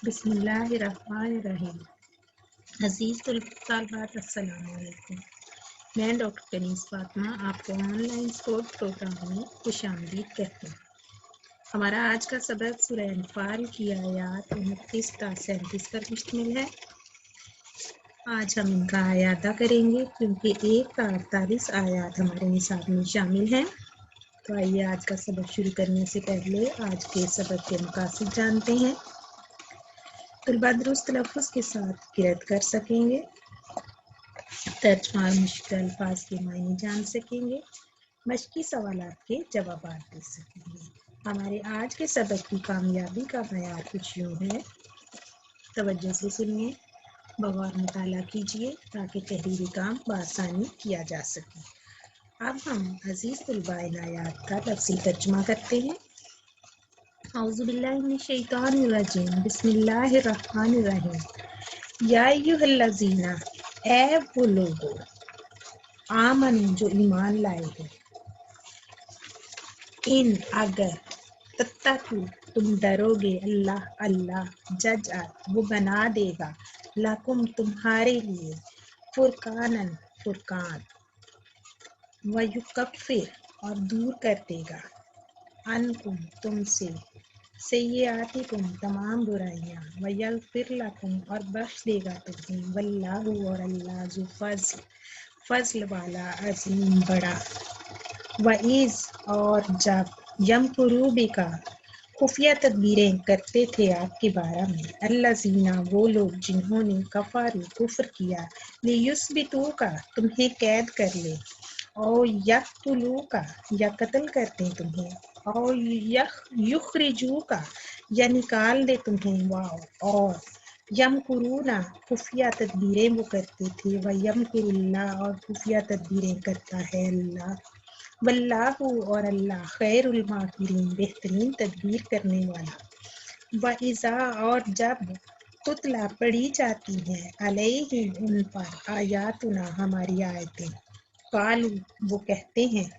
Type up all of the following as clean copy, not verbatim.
بسم اللہ الرحمن الرحیم۔ عزیز طالبات السلام علیکم۔ میں ڈاکٹر کنیز فاطمہ آپ کو آن لائن سپورٹ پروگرام میں خوش آمدید کہتی ہوں۔ ہمارا آج کا سبق سورہ انفال کی آیات 29 تا 37 پر مشتمل ہے۔ آج ہم ان کا اعادہ کریں گے کیونکہ 1 تا 48 آیات ہمارے نصاب میں شامل ہیں۔ تو آئیے آج کا سبق شروع کرنے سے پہلے آج کے سبق کے مقاصد جانتے ہیں۔ طلباء درست تلفظ کے ساتھ قرأت کر سکیں گے، ترجمہ اور مشکل الفاظ کے معنی جان سکیں گے، مشقی سوالات کے جوابات دے سکیں گے۔ ہمارے آج کے سبق کی کامیابی کا معیار کچھ یوں ہے، توجہ سے سنیے، بغور مطالعہ کیجیے تاکہ تحریری کام بآسانی کیا جا سکے۔ اب ہم عزیز طلباء ان آیات کا تفصیل ترجمہ کرتے ہیں۔ اعوذ باللہ من الشیطان الرجیم، بسم اللہ الرحمن الرحیم۔ یا ایھا الذین، اے وہ لوگو، آمنو جو ایمان لائے ہو، ان اگر، تتقوا تم ڈرو گے، اللہ ججعل وہ بنا دے گا، لکم تمہارے لیے، فرقان، ویکفر اور دور کر دے گا، عنکم تم سے، سیئاتکم تمام برائیاں، ویغفر لکم اور بخش دے گا تمہیں، واللہ اور اللہ ذو فضل والا، عظیم بڑا، وَإِذْ اور جب، یمکروا بک خفیہ تدبیریں کرتے تھے آپ کے بارے میں، الذین وہ لوگ جنہوں نے کفروا کفر کیا، لیثبتوک تمہیں قید کر لے، او یقتلوک یا قتل کر دیں تمہیں، او یخرجوک یا نکال دے تمہیں، اور یمکرون خفیہ تدبیریں وہ کرتے تھے، ویمکر اللہ اور خفیہ تدبیریں کرتا ہے اللہ، واللہ اور اللہ خیر الماکرین بہترین تدبیر کرنے والا، وَإِذَا اور جب تتلیٰ پڑھی جاتی ہیں، علیہم ان پر، آیاتنا ہماری آیتیں، قالوا وہ کہتے ہیں،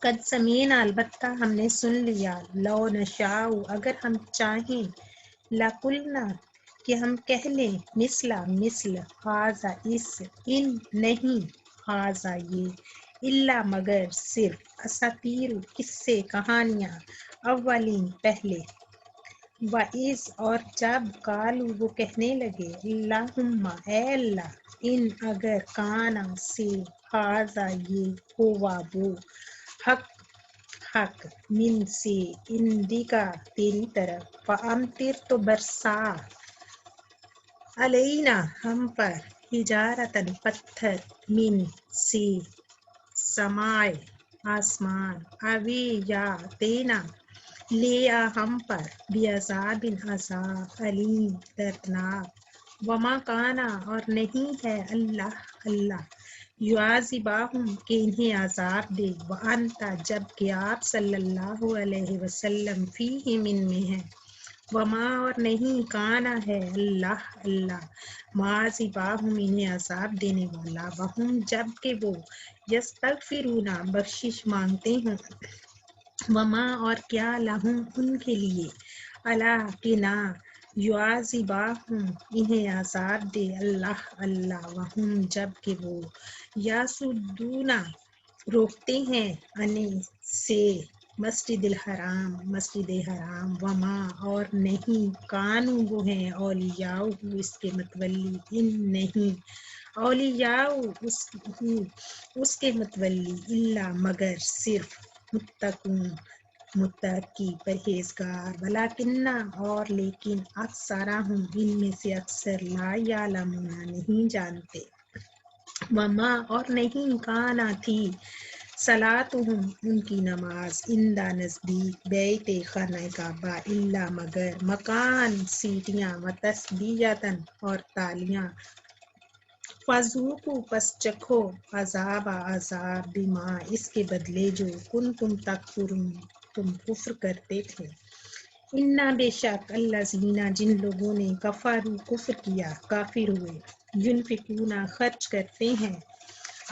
قد سمعنا البتہ ہم نے سن لیا، لو نشاء اگر ہم چاہیں، لقلنا کہ ہم کہہ لیں، مثل ھذا اس، ان نہیں، ھذا یہ، الا مگر صرف، اساطیر قصے کہانیاں، اولین پہلے، وَإِذْ اور جب قالوا وہ کہنے لگے، اللہم اے اللہ، ان اگر کانا سے، ھذا یہ، ہوا وہ، حق من سے، عندکا تیری طرف، فامطر تو برسا، علینا ہم پر، حجارۃ پتھر، من سے، سمائے آسمان، اوی یا تینا لے آ ہم پر، بعذاب عذاب، علیم دردناک، وما کانا اور نہیں ہے اللہ یعذبہم کہ انہیں عذاب دے، وانت جب کہ آپ صلی اللہ علیہ وسلم فیہم ان میں ہیں، وما اور نہیں کانا ہے اللہ معذبہم انہیں عذاب دینے والا، وہم جب کہ وہ، یستغفرون بخشش مانگتے ہیں، وما اور کیا، لہم ان کے لیے، الا کہ نہ، یعذبہم انہیں عذاب دے اللہ وہم جب کہ وہ، یصدون روکتے ہیں، عن سے، مسجد الحرام، وما اور نہیں، کانوا وہ ہیں، اولیاء اس کے متولی، ان نہیں، اولیاء اس کے متولی، الا مگر صرف، متقی پرہیزگار، ولیکن اور لیکن، اکثرہم ان میں سے اکثر، لا یعلمون نہیں جانتے، وما اور نہیں، کانا تھی، صلاتہم ان کی نماز، عند نزدیک، بیت خانہ کعبہ، الا مگر، مکان سیٹیاں، وتصدیۃ اور تالیاں، فذوقوا پس چکھو، عذاب بما اس کے بدلے جو، کنتم تکفرون تم کفر کرتے تھے، انا بے شک، الذین جن لوگوں نے، کفروا کفر کیا، کافر ہوئے، ینفقون خرچ کرتے ہیں،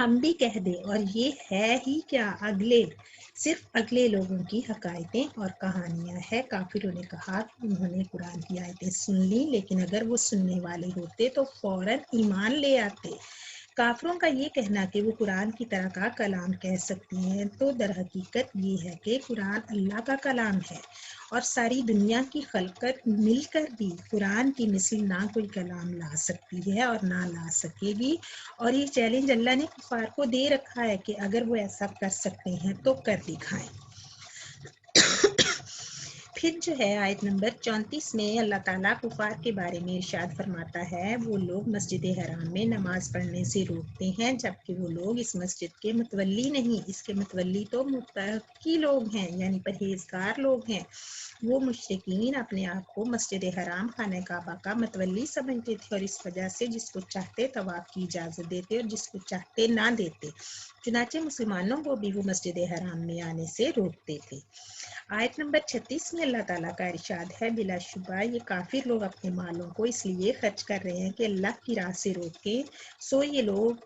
ہم بھی کہہ دیں اور یہ ہے ہی کیا، صرف اگلے لوگوں کی حکایتیں اور کہانیاں ہیں۔ کافروں نے کہا کہ انہوں نے قرآن کی آیتیں سن لی، لیکن اگر وہ سننے والے ہوتے تو فوراً ایمان لے آتے۔ کافروں کا یہ کہنا کہ وہ قرآن کی طرح کا کلام کہہ سکتی ہیں، تو در حقیقت یہ ہے کہ قرآن اللہ کا کلام ہے، اور ساری دنیا کی خلقت مل کر بھی قرآن کی مثل نہ کوئی کلام لا سکتی ہے اور نہ لا سکے گی۔ اور یہ چیلنج اللہ نے کفار کو دے رکھا ہے کہ اگر وہ ایسا کر سکتے ہیں تو کر دکھائیں۔ پھر جو ہے آیت نمبر 34 میں اللہ تعالیٰ کفار کے بارے میں ارشاد فرماتا ہے، وہ لوگ مسجد حرام میں نماز پڑھنے سے روکتے ہیں جبکہ وہ لوگ اس مسجد کے متولی نہیں، اس کے متولی تو متقی لوگ ہیں، یعنی پرہیزگار لوگ ہیں۔ وہ مشرکین اپنے آپ کو مسجد حرام خانہ کعبہ کا متولی سمجھتے تھے، اور اس وجہ سے جس کو چاہتے طواف کی اجازت دیتے اور جس کو چاہتے نہ دیتے، چنانچہ مسلمانوں کو بھی وہ مسجد حرام میں آنے سے روکتے تھے۔ آیت نمبر 36 میں اللہ تعالیٰ کا ارشاد ہے، بلا شبہ یہ کافر لوگ اپنے مالوں کو اس لیے خرچ کر رہے ہیں کہ اللہ کی راہ سے روکیں، سو یہ لوگ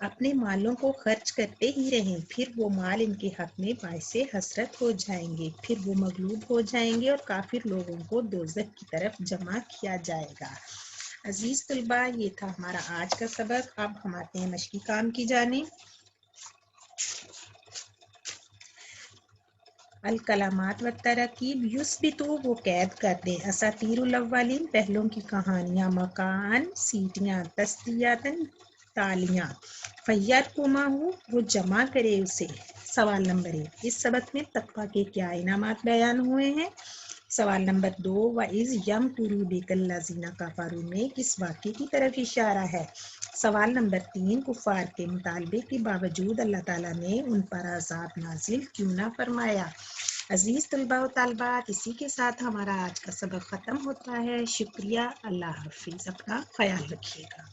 اپنے مالوں کو خرچ کرتے ہی رہیں، پھر وہ مال ان کے حق میں باعث حسرت ہو جائیں گے، پھر وہ مغلوب ہو جائیں گے اور کافر لوگوں کو دوزخ کی طرف جمع کیا جائے گا۔ عزیز طلباء، یہ تھا ہمارا آج کا سبق۔ اب ہم آتے ہیں مشقی کام کی جانب۔ الکلمات و تراکیب یثبتو، وہ قید کر دے، اساطیر الاولین، پہلوں کی کہانیاں، مکان، سیٹیاں، تسلیتاً، تالیاں، فیرکمہ، وہ جمع کرے اسے۔ سوال نمبر 1، اس سبق میں تقویٰ کے کیا انعامات بیان ہوئے ہیں؟ سوال نمبر 2، وَإِذْ يَمْكُرُ بِكَ الَّذِينَ كَفَرُوا میں کس واقعے کی طرف اشارہ ہے؟ سوال نمبر 3، کفار کے مطالبے کے باوجود اللہ تعالیٰ نے ان پر عذاب نازل کیوں نہ فرمایا؟ عزیز طلباء و طالبات، اسی کے ساتھ ہمارا آج کا سبق ختم ہوتا ہے۔ شکریہ، اللہ حافظ، اپنا خیال رکھیے گا۔